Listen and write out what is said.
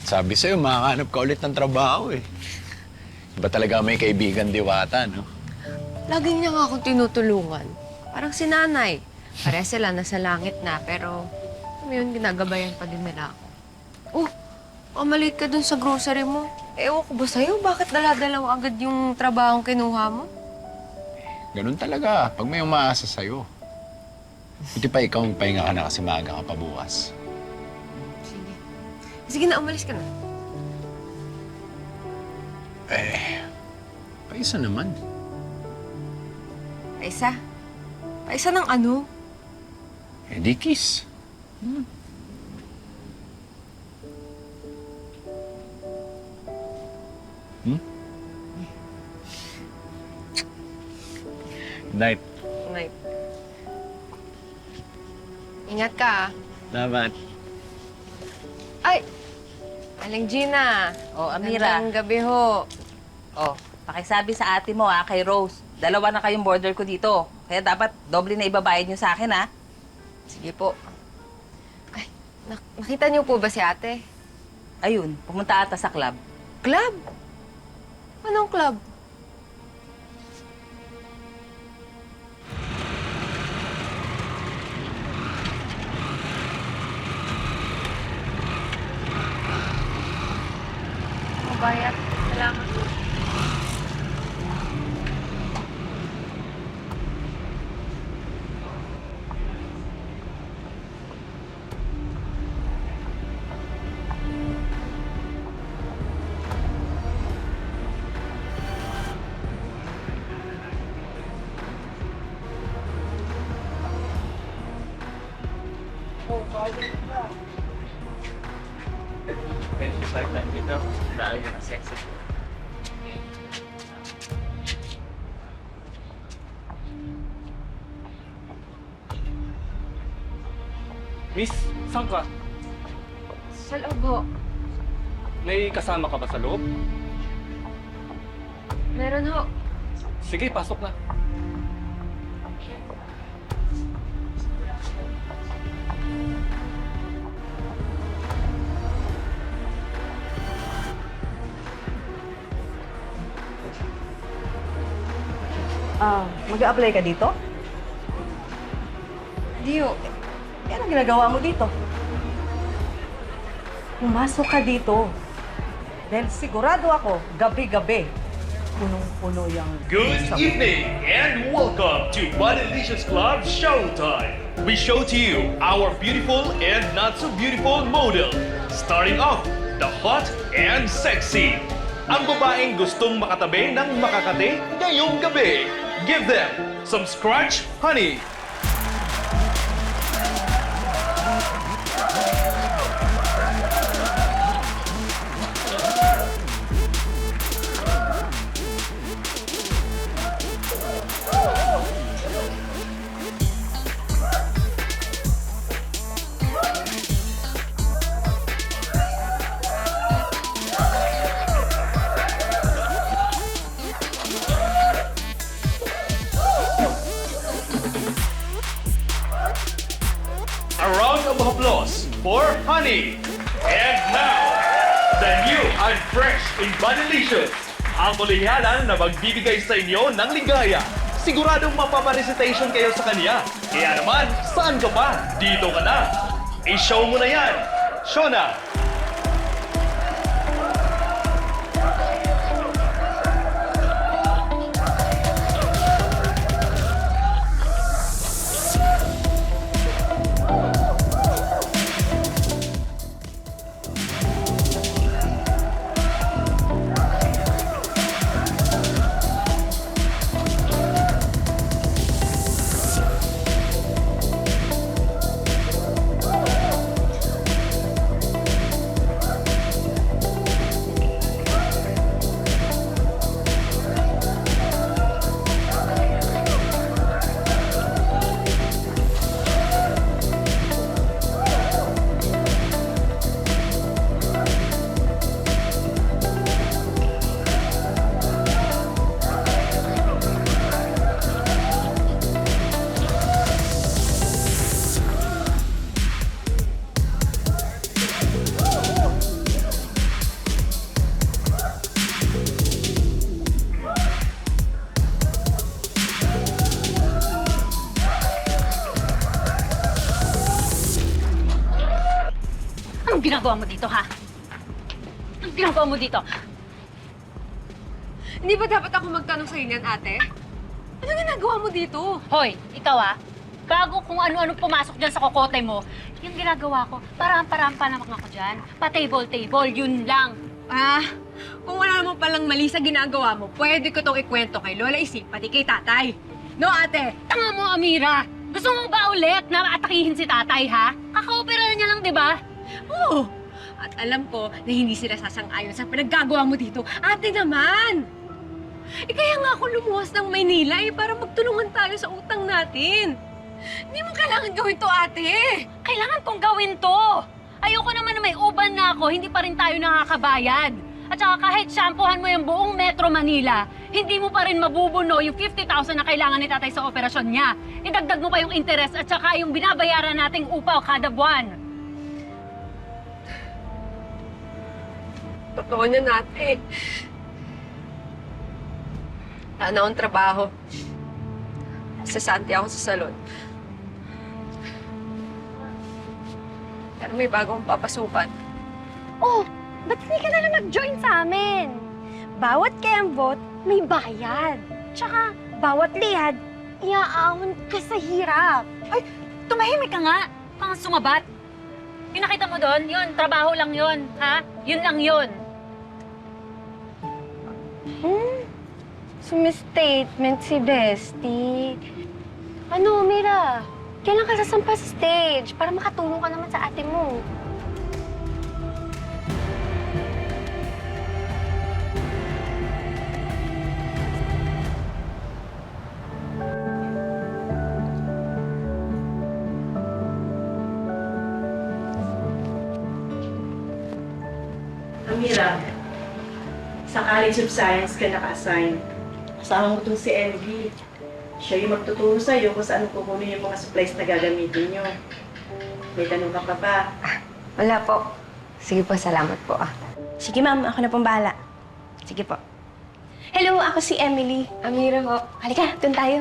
Sabi sa'yo, makakahanap ka ulit ng trabaho eh. Iba talaga may kaibigan diwata, no? Lagi niya nga akong tinutulungan. Parang si nanay. Pare sila nasa langit na, pero yun, ginagabayan pa din nila ako. Oh, maliit ka dun sa grocery mo. Ewan ko ba sa'yo? Bakit dala-dalaw agad yung trabahong kinuha mo? Ganun talaga, pag may umaasa sa'yo. Buti pa ikaw, magpahinga ka na kasi maaga ka pa bukas. Sige. Sige na, umalis ka na. Paisa naman. Paisa? Paisa ng ano? Di kiss. Night. Night. Ingat ka, ah. Dapat. Ay! Aling Gina. Oh, Amira. Magandang gabi ho. Oh, pakisabi sa ate mo kay Rose. Dalawa na kayong border ko dito. Kaya dapat doble na ibabayad niyo sa akin, Sige po. Ay, nakita niyo po ba si ate? Ayun, pumunta ata sa club. Club? Anong club? Mabayat. Salamat. Miss, saan ka? Sa loob ho. May kasama ka ba sa loob? Meron ho. Sige, pasok na. Mag-a-apply ka dito? Di ho. Anong ginagawa mo dito? Pumasok ka dito. Dahil sigurado ako, gabi-gabi, punong-puno yung... Good evening and welcome to Bodylicious Club Showtime. We show to you our beautiful and not so beautiful model. Starting off, the hot and sexy. Ang babaeng gustong makatabi ng makakate ngayong gabi. Give them some scratch honey. A round of applause for Honey. And now, the new and fresh in Bodylicious. Ang kulihanan na magbibigay sa inyo ng ligaya. Siguradong mapaparecitation kayo sa kanya. Kaya naman, saan ka pa? Dito ka na. I-show mo na yan. Shona. Anong ginagawa mo dito, ha? Anong ginagawa mo dito? Hindi ba dapat ako magtanong sa'yo niyan, ate? Ano ginagawa mo dito? Hoy, ikaw bago kung ano-ano pumasok dyan sa kokote mo, yung ginagawa ko, parampa naman ako dyan. Pa-table-table, yun lang. Kung wala naman palang mali sa ginagawa mo, pwede ko tong ikwento kay Lola Isip, pati kay tatay. No, ate? Tanga mo, Amira! Gusto mo ba ulit na atakihin si tatay, ha? Kaka-opera niya lang, di ba? Oo. At alam ko na hindi sila sasang-ayon sa pinaggagawa mo dito. Ate naman! Kaya nga ako lumuwas ng Maynila para magtulungan tayo sa utang natin. Hindi mo kailangan gawin to, ate. Kailangan kong gawin to. Ayoko naman na may uban na ako, hindi pa rin tayo nakakabayad. At saka kahit shampoohan mo yung buong Metro Manila, hindi mo pa rin mabubuno yung 50,000 na kailangan ni tatay sa operasyon niya. Idagdag mo pa yung interest at saka yung binabayaran nating upaw kada buwan. Totoo niya natin. Wala na akong trabaho. Sasanti ako sa salon. Pero may bagong papasukan. Oh, ba't hindi ka na lang mag-join sa amin? Bawat kembot, may bayad. Tsaka, bawat lihad, iaahon ka sa hirap. Ay, tumahimik ka nga. Kang sumabat. Yung nakita mo doon, yun, trabaho lang yun, ha? Yun lang yun. Sumi-statement si Bestie. Ano, Mira? Kailan ka sasampa sa stage para makatulong ka naman sa ate mo? Amira, sa College of Science ka naka-assign. Kasama mo itong si LV. Siya yung magtuturo sa'yo kung saan kukunin yung mga supplies na gagamitin nyo. May tanong ka pa ba? Wala po. Sige po, salamat po. Sige, ma'am. Ako na pong bahala. Sige po. Hello, ako si Emily. Amira po. Halika, doon tayo.